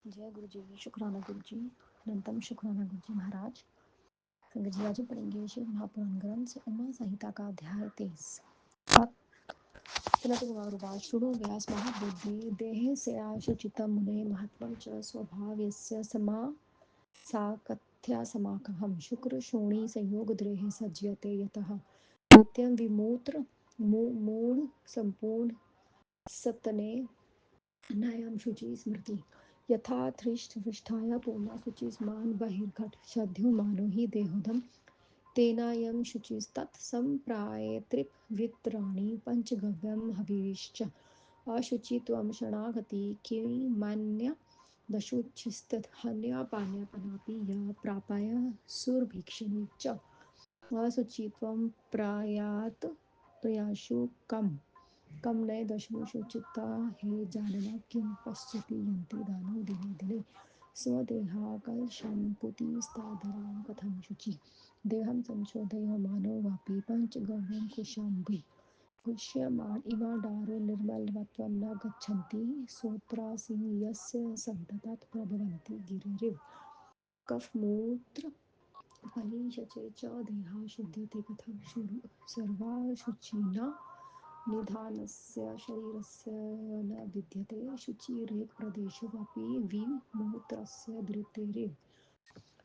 जय गुरु जी। शुक्राना गुरु जी। अनंतम शुक्राना गुरु जी महाराज। संगत जी आज पढ़ेंगे शिव महापुराण ग्रंथ से उमा संहिता का अध्याय 23। शुरू व्यास महाबुद्धि देह से आशुचितम मुने महत्वं च स्वभावस्य समा साकथ्या समाकहं शुक्र शोणी संयोग द्रेह सज्जयते यतः नित्यं विमूत्र मूढ़ संपूर्ण सतने नयम शुचि स्मृति यथा थृष्ट पृष्ठाया पूर्णा शुचिस्मान बहिर्घट शध्यो मानो हि देहोदम तेनायम शुचिस्तत् संप्रायेत्रिप वित्राणि पंचगव्यम हविश्च अशुचित्वं शरणागति किमन्य दशुचिस्तथान्यपान्यपनापि य प्रापाय सुरभिक्षिणी च अशुचित्वं प्रयात प्रयाशु कम नए दशु शुचिता हे जानना किं पश्यति यन्ति दानो दिने दिने स्वदेहाकल्शम्पुतिस्ताधरां कथं शुचि देहं संशोधय मानो वापि पञ्चगव्यं कुशाम्बि पुष्यमाण इमाडारो निर्मलवत्वं न गच्छन्ति सोत्रासि यस्य सन्ततात् प्रभवन्ति गिरिरिव कफमूत्र फलिशचे च देहा शुध्यते कथं सर्वाशुचिना निधानस्य शरीरस्य न विद्यते शुचिरेक प्रदेशोऽपि विमूत्रस्य धृतेरेव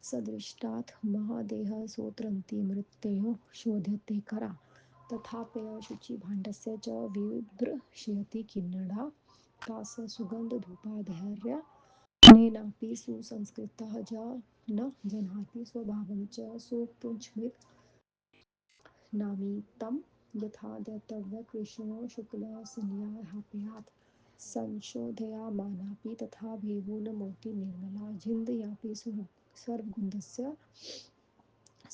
सदृष्टात् महादेहः सोत्रन्ति मृत्योः शोध्यते करा तथापय शुचिभाण्डस्य च विभृश्यति किन्नरा तास्य सुगन्धधूपाधैर्य नेनापि सुसंस्कृतः न जनाति स्वभावं च सुपुंस्मित् नामीतं यथा दैतव्यकृष्णो शुक्लसंज्ञाहाप्यात् संशोधयामानापि तथा भेवूनमौति निर्मला झिन्दयापि सर्वगुन्दस्य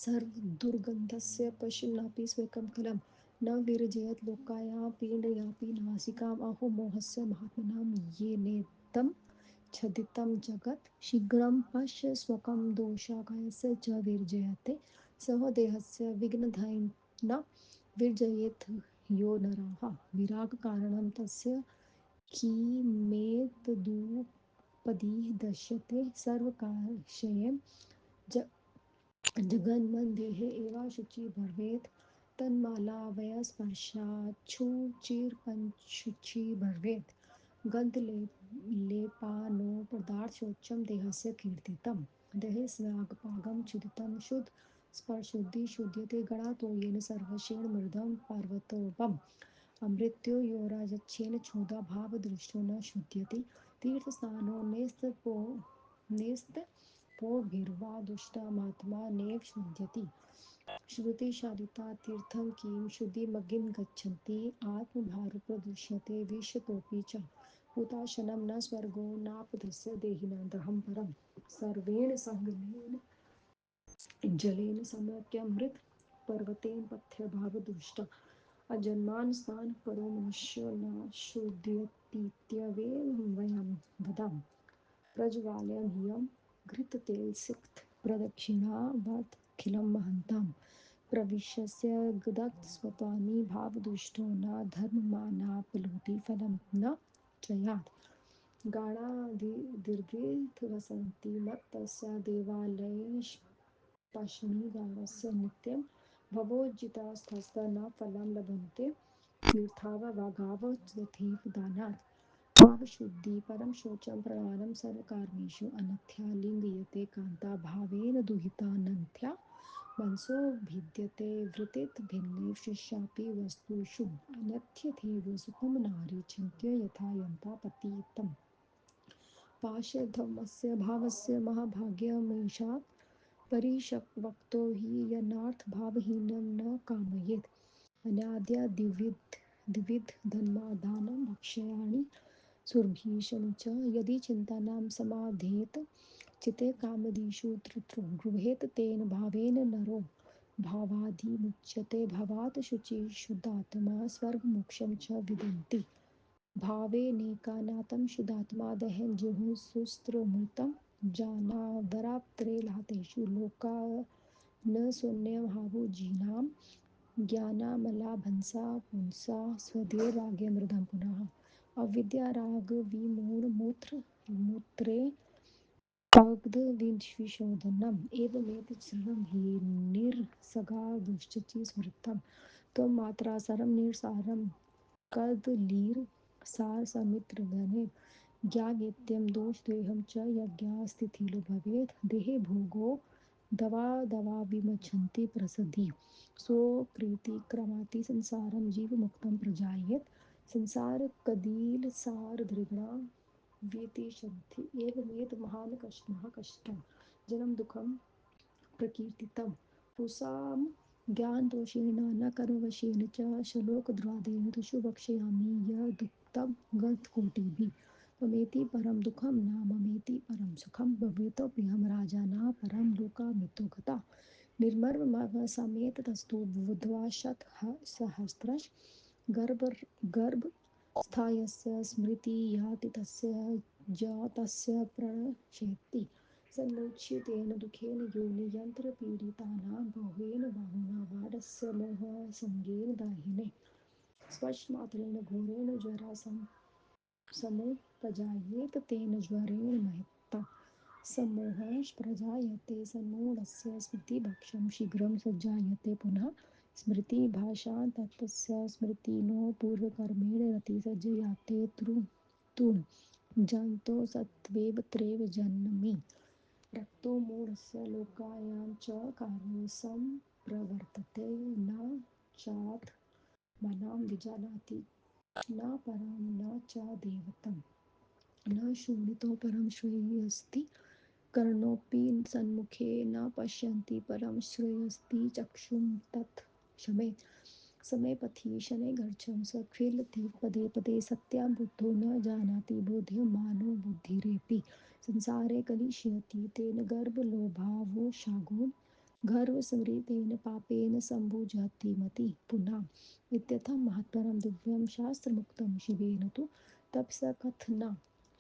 सर्वदुर्गन्धस्य पश्यन्नापि स्वेकं कलं न विरजयत् लोकायां पीडयापि नासिकाम् अहो मोहस्य महात्मनां येनेदं छदितं जगत् शीघ्रं पश्य स्वकं दोषाकायस्य च विरजयते सह देहस्य विघ्नधैर्य न विरजयेत् यो नरः विरागकारणं तस्य किमेतदुपदी दश्यते सर्वकार्यक्षये जगन्मन्देहे एवाशुचि भवेत् तन्मालावयस्पर्शाच्छुचिर्पञ्चुचि भवेत् गन्धलेपानो पदार्थशौचं देहस्य कीर्तितं देहे स्वागपागं क्षुदितं शुद्ध स्पर्शुद्धि शुध्यते गणातो येन सर्वशेण मृदं पार्वतोपम् अमृत्यो यो राजच्छेन क्षुधा भावदृष्टो न शुध्यति तीर्थस्नानो नेस्तपोभिर्वा दुष्टामात्मा नैव शुध्यति श्रुतिशालिता तीर्थं किं शुद्धिमगिं गच्छन्ति आत्मभारुप्रदुष्यते विशतोऽपि च हुताशनं न स्वर्गो नापदस्य देहिनां दहं परं सर्वेण सङ्गमेन जलेन सम्यक्यमृत पर्वतेन पथ्यभावदुष्ट अजन्मानस्नान परो मनुष्यो न शुध्यतीत्यवेव वयं वदाम प्रज्वाल्यं ह्यं घृततेलसिक्त प्रदक्षिणावत्खिलं महन्तां प्रविश्यस्य गदत्स्वत्वानि भावदुष्टो न धर्ममानापलुति फलं न चयात् गाणादीर्घेऽर्थवसन्ति मत्तस्य देवालयेष्पशनिगारस्य नित्यं भवोज्जितास्तस्य न फलं लभन्ते तीर्थावगावो तथैव दानात् भावशुद्धि परं शौचं प्रणानं सर्वकार्येषु अनथ्या लिङ्गयते कान्ता भावेन दुहितानन्थ्या मनसो भिद्यते वृत्तिभिन्नेव शिष्यापि वस्तुषु अनथ्यथैव सुखं नारी चिन्त्य यथा यन्ता पतितम् पाशधर्मस्य भावस्य महाभाग्यमेषात् परिशक्वक्तो हि यन्नार्थभावहीनं न कामयेत् अनाद्यद्विविधधर्मादानं भक्ष्याणि सुरभीषणि च यदि चिन्तानां समाधेत चित्ते कामदिषु गृहेत तेन भावेन नरो भावादिमुच्यते भवात् शुचिः शुद्धात्मा स्वर्गमोक्षं च विदन्ति भावेनेकानातं शुद्धात्मा दहन जुहुःशुस्त्रमृतं जानादराप्त्रे लातेषु लोका न शून्यमहाभुजीनां ज्ञानामलाभंसा पुंसा स्वधीर्रागे मृदं पुनः अविद्यारागविमूढमूत्रे लब्धविश्वशोधनम् एवमेतत् सर्वं हि निरसगादुश्च स्मृतं त्वं मात्रा सरं निरसारं कदलीर् सारसमित्रगणे ज्ञावेत्यं दोषदेहं च यज्ञास्तिथिलो भवेत् देहे भोगो दवा विमच्छन्ति प्रसदि स्वप्रीतिक्रमाति संसारं जीवमुक्तं प्रजायेत् संसार कदील सार दृगणा व्यतिषन्ति एवमेत महान् कष्टं जन्म दुःखं प्रकीर्तितं पुंसां ज्ञानदोषेण न कर्मवशेन च शलोकद्वादेन तुषु वक्ष्यामि यदुक्तं गतकोटिभिः त्वमेति परं दुःखं न ममेति परं सुखं भवेतोऽप्यहं राजा न परं लोकामितो गता निर्मर्ममवसमेततस्तु बुद्ध्वा शतसहस्रश गर्भस्थायस्य स्मृतिः याति तस्य जातस्य प्रणश्यति सन्मुच्यतेन दुःखेन योनि यन्त्रपीडितानां बहुवेन बाहुना बाढस्य मोहसङ्गेन दाहिने स्वश्मात्रेण घोरेण समुपजायेत तेन ज्वरेण महता सम्मोहः प्रजायते सन्मूढस्य स्मृतिभक्षं शीघ्रं सज्जायते पुनः स्मृतिभाषा तत्तस्य स्मृतिनो पूर्वकर्मेण रतिसज्जयाते तून् जन्तो सत्त्वेव त्रेव जन्मि रक्तो मूढस्य लोकायां च कारो सम्प्रवर्तते न चात्मनां विजानाति न परं न च दैवतं न शोणितो परं श्रेयोऽस्ति कर्णोऽपि सन्मुखे न पश्यन्ति परं श्रेयोऽस्ति चक्षुं तत् समे पथि शनैर्गच्छं सखिलति पदे पदे सत्यां बुद्धो न जानाति बोध्यमानो बुद्धिरेपि संसारे कलिष्यति तेन गर्भलोभावशागो गर्वस्मृतेन पापेन सम्भुजति मतिः पुनः इत्यथं महत्तरं दिव्यं शास्त्रमुक्तं शिवेन तु तपसा कथना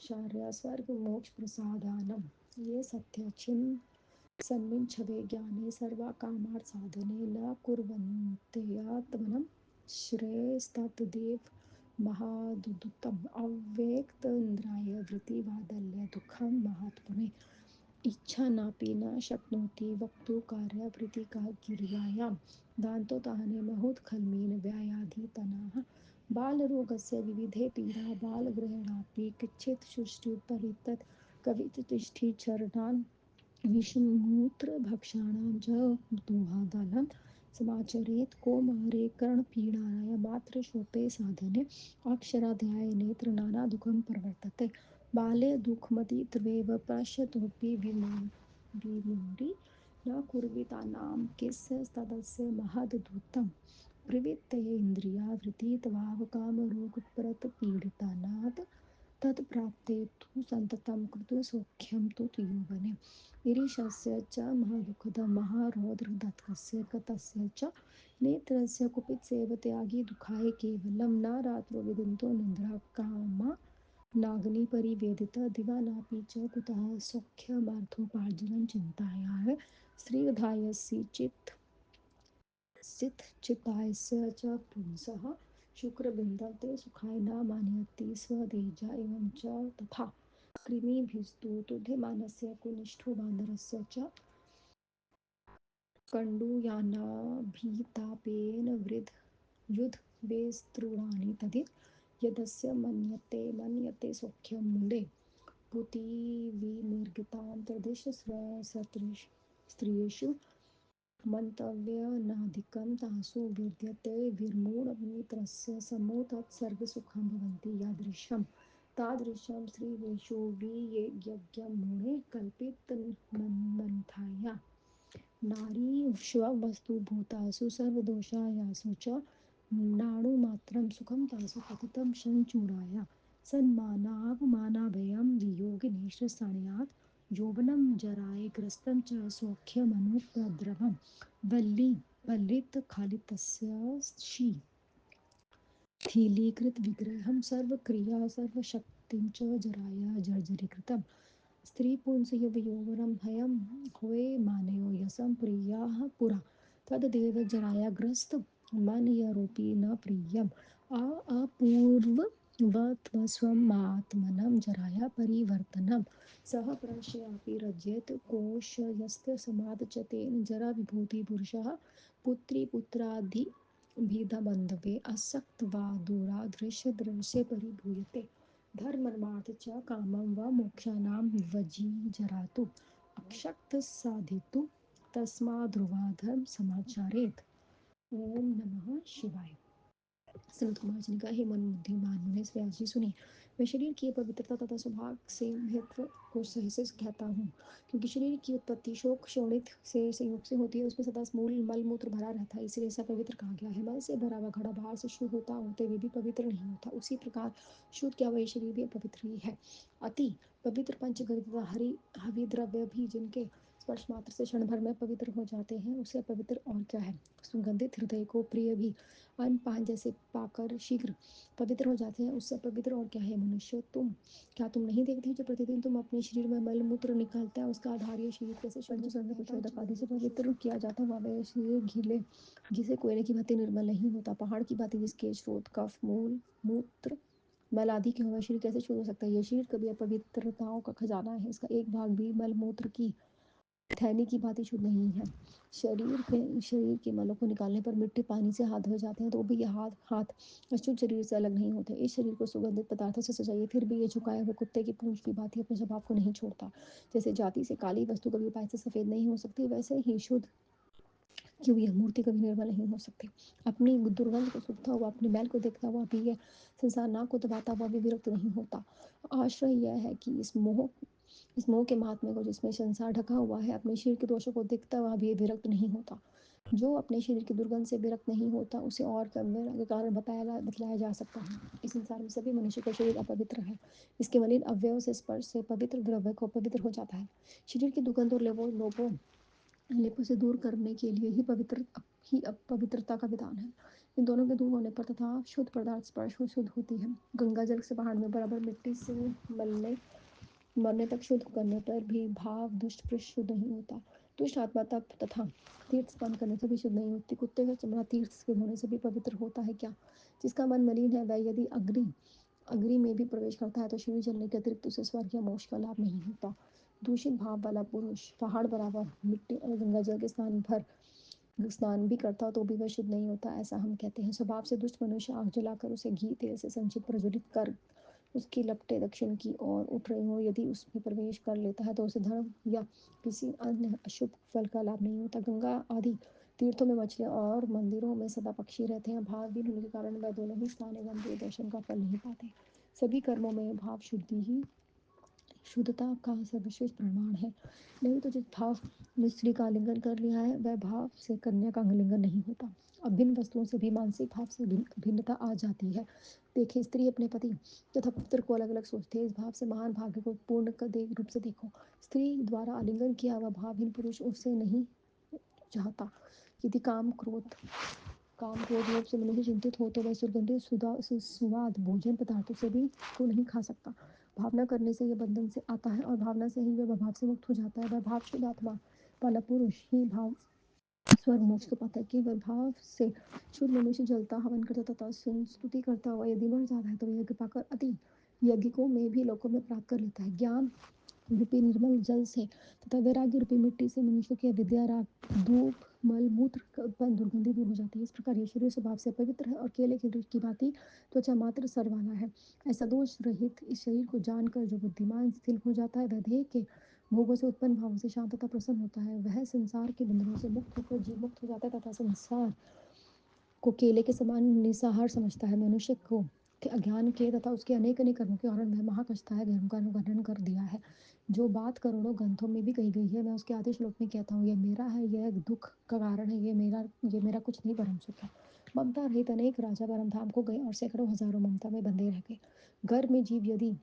शार्या स्वर्गमोक्षप्रसादानं ये सत्यचिन् सन्मिच्छवे ज्ञाने सर्वाकामार्थसाधने न कुर्वन्त्यत्मनं श्रेयस्ततदेव महादुदुतम् अव्यक्तेन्द्रिय वृत्तिवादल्य दुःखं महत्पुने इच्छा नापि न शक्नोति वक्तुं कार्यवृत्तिकागिर्यायां दान्तोताहने महोत्खल्मेन व्यायाधितनाः बालरोगस्य विविधे पीडा बालग्रहेणापि किञ्चित् सुष्ठुपरितत् कविततिष्ठि चरणान् विषमूत्रभक्षाणां च दोहादलं समाचरेत् कौमारे कर्णपीडाय मातृशोथे साधने अक्षराध्याये नेत्रनानादुःखं प्रवर्तते बाले दुःखमतीतमेव पश्यतोऽपि विमूढी न कुर्वितानां किस्यस्तदस्य महदद्भुतं प्रवृत्तेन्द्रियावृत्तित्वावकामरोगप्रतपीडितानात् तत्प्राप्ते तु सन्ततं कृतसौख्यं तु यौवने गिरीशस्य च महदुःखदं महारौद्रदत्तस्य गतस्य च नेत्रस्य कुपितसेव त्यागी दुःखाय केवलं न रात्रौ विदितो निद्राकामा नाग्निपरिवेदित दिवा नापि च कुतः सौख्यमार्थोपार्जनं चिन्तायाः स्त्रीधायसि चित्तायस्य च पुंसः शुक्रबिन्दं ते सुखाय न मानयति स्वदेजा एवं च तथा कृमिभिस्तु तुध्यमानस्य कुनिष्ठो वानरस्य च कण्डूयानाभितापेन वृद्धवेस्तॄणानि तदिह यदस्य मन्यते सौख्यं मूढे पूतिविनिर्गितान्तर्दिशस्त्रियेषु मन्तव्यनाधिकं तासु विद्यते विमूढनेत्रस्य समो तत्सर्गसुखं भवन्ति यादृशं तादृशं स्त्रीवेषु वियज्ञं मुने कल्पितमन्थाया नारीष्वस्तुभूतासु सर्वदोषायासु च नाणुमात्रं सुखं तासु पतितं शञ्चूडाया सन्मानावमानाभयं वियोगिनेशसाण्यात् यौवनं जरायै ग्रस्तं च सौख्यमनुपद्रवं वल्लितखालितस्य स्थीलीकृतविग्रहं सर्वक्रिया सर्वशक्तिं च जराया जर्जरीकृतं स्त्रीपुंसयौवनं हयं हुये मानयो यशं प्रियाः पुरा तद्देव जराया ग्रस्त मनयरोपि न प्रियम् अपूर्व वत्वस्वमात्मनं जराया परिवर्तनं सः प्रश्यापि रज्येत कोशयस्य समादचतेन जरा विभूति पुरुषः पुत्री पुत्रादि भेदबन्धवे असक्तवादुरादृश्य दृश्ये परिभूयते धर्ममार्थ च कामं वा मोक्षाणां वजी जरातु अक्षक्त साधितु तस्माद्ध्रुवाधर्म समाचारेत। ओम नमः शिवाय। संत कुमार जी ने कहा, हे मन बुद्धिमान मुने व्यास जी सुनिए, मैं शरीर की पवित्रता तथा स्वभाव से महत्व को सही से कहता हूँ, क्योंकि शरीर की उत्पत्ति शोक शोणित से संयोग से होती है, उसमें सदा मूल मल मूत्र भरा रहता है, इसलिए ऐसा पवित्र कहा गया है। मल से भरा हुआ घड़ा बाहर से शुद्ध होता होते हुए भी पवित्र नहीं होता, उसी प्रकार शुद्ध क्या वही शरीर भी अपवित्र ही है। अति पवित्र पंचगर्भ तथा हरि हवि द्रव्य भी जिनके स्पर्श मात्र से क्षण भर में पवित्र हो जाते हैं, उससे अपवित्र और क्या है। सुगंधित हृदय को प्रिय भी अन्न पान जैसे पाकर शीघ्र पवित्र हो जाते हैं, उससे पवित्र और क्या है। मनुष्य क्या तुम नहीं देखते जो प्रतिदिन तुम अपने शरीर में मल मूत्र निकालता है, उसका आधार ये शरीर कैसे शुद्ध को शोधक आदि से पवित्र किया जाता है, वह शरीर घिले जिसे कोयले की भांति निर्मल नहीं होता, पहाड़ की भांति जिसके स्रोत कफ मूल मूत्र मल आदि के हुआ शरीर कैसे शुद्ध हो सकता है। यह शरीर कभी अपवित्रताओं का खजाना है, इसका एक भाग भी मल मूत्र की थैली की भांति शुद्ध नहीं है। शरीर के मलों को निकालने पर मिट्टी पानी से हाथ धोए जाते हैं, तो भी यह हाथ अशुद्ध शरीर से अलग नहीं होते। इस शरीर को सुगंधित पदार्थों से सजाइए, फिर भी ये झुकाए हुए कुत्ते की पूंछ की भांति अपने स्वभाव को नहीं छोड़ता। जैसे जाति से काली वस्तु कभी उपाय से सफेद नहीं हो सकती, वैसे ही शुद्ध क्यों यह मूर्ति कभी निर्मल नहीं हो सकती। अपनी दुर्गंध को सूखता हुआ, अपनी मैल को देखता हुआ भी यह संसार नाक को दबाता हुआ भी विरक्त नहीं होता। आश्रय यह है कि इस मोह के महात्म्य को, जिसमें संसार ढका हुआ है, अपने शरीर के दोषों को देखता हुआ भी विरक्त नहीं होता। जो अपने शरीर की दुर्गंध से विरक्त नहीं होता, उसे और गंभीर के कारण बतलाया जा सकता है। इस संसार में सभी मनुष्य का शरीर अपवित्र है, इसके मलिन अवयव से स्पर्श से पवित्र द्रव्य को पवित्र हो जाता है। शरीर की दुर्गंध और लेपों से दूर करने के लिए ही अपवित्रता का विधान है। इन दोनों के दूर होने पर तथा शुद्ध पदार्थ स्पर्श हो शुद्ध होती है। गंगा जल से पहाड़ में बराबर मिट्टी से मलने मरने तक शुद्ध करने पर भी भाव दुष्ट पृष्ठ शुद्ध नहीं होता। दुष्ट आत्मा तप तथा तीर्थ स्नान करने से भी शुद्ध नहीं होती। कुत्ते का चमड़ा तीर्थ के धोने से भी पवित्र होता है क्या। जिसका मन मलिन है, वह यदि अग्नि में भी प्रवेश करता है, तो शरीर जलने के अतिरिक्त उसे स्वर्ग या मोक्ष का लाभ नहीं होता। दूषित भाव वाला पुरुष पहाड़ बराबर मिट्टी और गंगा जल के स्नान भी करता हो, तो भी वह शुद्ध नहीं होता, ऐसा हम कहते हैं। स्वभाव से दुष्ट मनुष्य आग जलाकर उसे घी तेल से संचित प्रज्वलित कर उसकी लपटें दक्षिण की ओर उठ रही हो, यदि उसमें प्रवेश कर लेता है, तो उसे धर्म या किसी अन्य अशुभ फल का लाभ नहीं होता। गंगा आदि तीर्थों में मछलियां और मंदिरों में सदा पक्षी रहते हैं, भावहीन होने के कारण वह दोनों ही स्थान एवं देव दर्शन का फल नहीं पाते। सभी कर्मों में भाव शुद्धि ही शुद्धता का सर्वश्रेष्ठ प्रमाण है। नहीं तो जिस भाव में स्त्री का आलिंगन कर लिया है, वह भाव से कन्या का आलिंगन नहीं होता। अब भिन्न वस्तुओं से भी मानसिक भाव से भिन्नता आ जाती है। देखिए, स्त्री अपने पति तथा पुत्र को अलग अलग सोचती है। इस भाव से महान भाग्य को पूर्ण कर दे रूप से देखो। स्त्री द्वारा आलिंगन किया हुआ भावहीन पुरुष उससे नहीं चाहता। यदि काम क्रोध लोभ से मनुष्य चिंतित हो, तो वह सुगंधित सुवाद भोजन पदार्थों से भी को नहीं खा सकता। भावना करने से यह बंधन से आता है, और भावना से ही वह भाव से मुक्त हो जाता है। वह भाव शुद्ध आत्मा वाला पुरुष ही भाव स्वर्ग मोक्ष को पाता है। केवल भाव से शुद्ध मनुष्य जलता हवन करता तथा स्तुति करता हुआ यदि मर जाता है, तो वह यज्ञ पाकर अति यज्ञिकों में भी लोकों में प्राप्त कर लेता है। ज्ञान रूपी निर्मल जल से तथा वैराग्य रूपी मिट्टी से मनुष्य की अविद्या राग धूप मल मूत्र का उत्पन्न दुर्गंधि दूर हो जाती है। इस प्रकार ये शरीर स्वभाव से पवित्र है और केले के वृक्ष की भांति त्वचा मात्र सर वाला है। ऐसा दोष रहित इस शरीर को जानकर जो बुद्धिमान स्थिर हो जाता है, वह देह के भोगों से उत्पन्न भावों से शांत तथा प्रसन्न होता है। वह संसार के बंधनों से मुक्त होकर जीव मुक्त हो जाता है तथा संसार को केले के समान निस्सहार समझता है। मनुष्य को के अज्ञान के तथा उसके अनेक अनेक कर्मों के कारण वह महाकष्ट है का वर्णन कर दिया है। जो बात करोड़ों ग्रंथों में भी कही गई है, मैं उसके आधे श्लोक में कहता हूँ। यह मेरा है, यह दुख का कारण है, ये मेरा कुछ नहीं परम सुख है। ममता रहित अनेक राजा परम धाम को गए और सैकड़ों हजारों ममता में बंधे रह गए। गर्भ में जीव यदि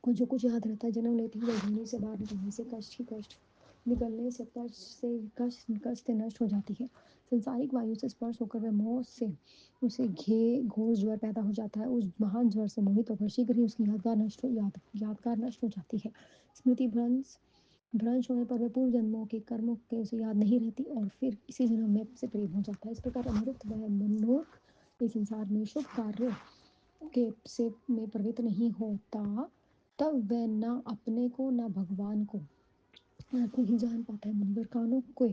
को जो कुछ याद रहता है, जन्म लेते ही योनि से बाहर निकलने से कष्ट ही कष्ट निकलने से कष्ट नष्ट हो जाती है। संसारिक वायु से स्पर्श होकर वह मोह से उसे घोर ज्वर पैदा हो जाता है। उस महान ज्वर से मोहित होकर शीघ्र ही उसकी यादगार नष्ट हो जाती है। स्मृति भ्रंश होने पर वह पूर्व जन्मों के कर्मों के उसे याद नहीं रहती, और फिर इसी जन्म में से प्रेम हो जाता है। इस प्रकार अनिरुद्ध वह मनोरथ इस संसार में शुभ कार्य के से में प्रवृत्त नहीं होता, तब वह न अपने को न भगवान को नहीं जान पाता है। मुनिवर कानों के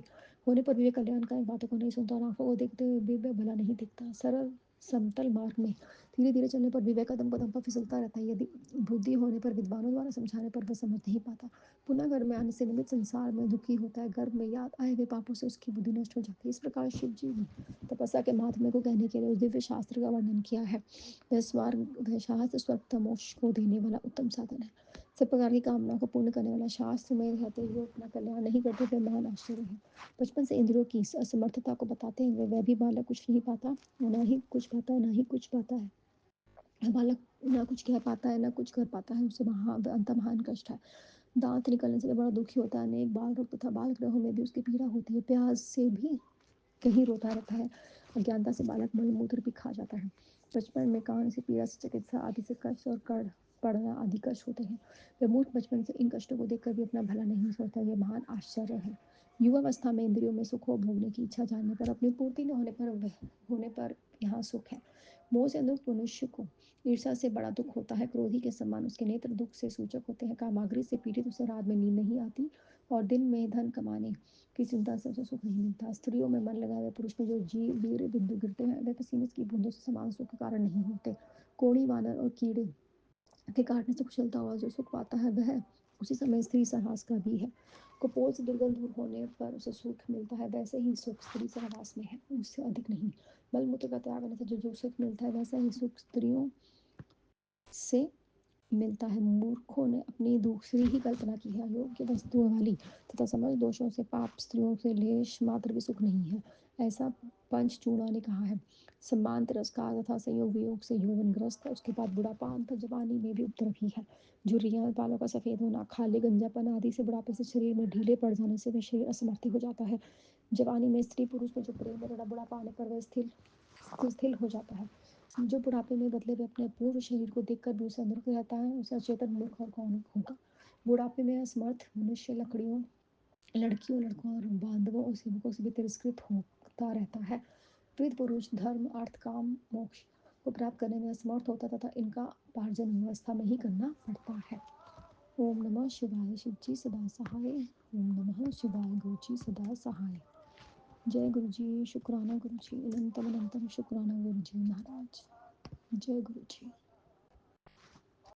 होने पर भी वे कल्याणकारी बातों को नहीं सुनता और आंखों को देखते हुए भी वह भला नहीं दिखता। सरल समतल मार्ग में धीरे धीरे चलने पर भी वह कदम कदम पर फिसलता रहता है। यदि बुद्धि होने पर, विद्वानों द्वारा समझाने पर वह समझ नहीं पाता। पुनः गर्भ में आने से निमित्त संसार में दुखी होता है। गर्भ में याद आए हुए पापों से उसकी बुद्धि नष्ट हो जाती है। इस प्रकार शिव जी ने तपस्या के महात्म्य को कहने के लिए उस दिव्य शास्त्र का वर्णन किया है। वह शास्त्र स्वर्ग तथा मोक्ष को देने वाला उत्तम साधन है। सब प्रकार की कामनाओं को पूर्ण करने वाला, शास्त्र में रहते हुए अपना कल्याण नहीं करते हुए महान आश्चर्य है। बचपन से इंद्रियों की असमर्थता को बताते हुए वह भी बालक कुछ नहीं पाता, ना ही कुछ पाता है, ना ही कुछ पाता है। बालक ना कुछ कह पाता है, ना कुछ कर पाता है, उसे अंत महान कष्ट है। दांत निकलने से वह बड़ा दुखी होता है। अनेक बाल रोग तथा बाल ग्रहों में भी उसकी पीड़ा होती है। प्यास से भी कहीं रोता रहता है। अज्ञानता से बालक मल मूत्र भी खा जाता है। बचपन में कान से पीड़ा से, चिकित्सा आदि से कष्ट और कड़ पढ़ना आदि कष्ट होते हैं। वह मूर्ख बचपन से इन कष्टों को देखकर भी अपना भला नहीं सोचता। यह महान आश्चर्य है। युवावस्था में इंद्रियों में सुख हो भोगने की इच्छा जानने पर, अपनी पूर्ति न होने पर यहाँ सुख है। मोह से अनुक्त मनुष्य को ईर्षा से बड़ा दुख होता है। क्रोधी के समान उसके नेत्र दुख से सूचक होते हैं। कामाग्नि से पीड़ित उसे रात में नींद नहीं आती और दिन में धन कमाने की चिंता से उसे सुख नहीं मिलता। स्त्रियों में मन लगाए हुए पुरुष में जो जीव वीर बिंदु गिरते हैं, वे पसीने की बूंदों से समान सुख के कारण नहीं होते। कोढ़ी, वानर और कीड़े के काटने से कुचलता हुआ जो सुख पाता है, वह उसी समय स्त्री सहवास का भी है। कुपोल से दुर्गंध दूर होने पर उसे सुख मिलता है, वैसे ही सुख स्त्री सहवास में है, उससे अधिक नहीं। मल मूत्र का त्याग करने से जो जो सुख मिलता है, वैसा ही सुख स्त्रियों से मिलता है। मूर्खों ने अपनी दूसरी ही कल्पना की है। योग्य वस्तुओं वाली तथा समझ दोषों से पाप स्त्रियों से लेश मात्र भी सुख नहीं है, ऐसा पंचचूड़ा ने कहा है। सम्मान तिरस्कार तथा संयोग वियोग से यौवनग्रस्त है, उसके बाद बुढ़ापा तथा जवानी में भी उपद्रव ही है। झुर्रियां, बालों का सफेद होना, खाली गंजापन आदि से बुढ़ापे से शरीर में ढीले पड़ जाने से वह शरीर असमर्थी हो जाता है। जवानी में स्त्री पुरुष में जो प्रेम है, तथा बुढ़ापा आने पर वह स्थिर हो जाता है। जो बुढ़ापे में बदले हुए अपने पूर्व शरीर को देखकर भी उसे अनर्थ रहता है, उसे अचेतन मूर्ख और कौन होगा। बुढ़ापे में असमर्थ मनुष्य लड़कियों, लड़कों और बांधवों और सेवकों से भी तिरस्कृत होता रहता है। वृद्ध पुरुष धर्म, अर्थ, काम, मोक्ष को प्राप्त करने में असमर्थ होता तथा इनका उपार्जन व्यवस्था में ही करना पड़ता है। ओम नमः शिवाय। शिव जी सदा सहाय। ओम नमः शिवाय। गुरु जी सदा सहाय। जय गुरु जी। शुक्राना गुरु जी। अनंतम अनंतम शुक्राना गुरु जी महाराज। जय गुरु जी।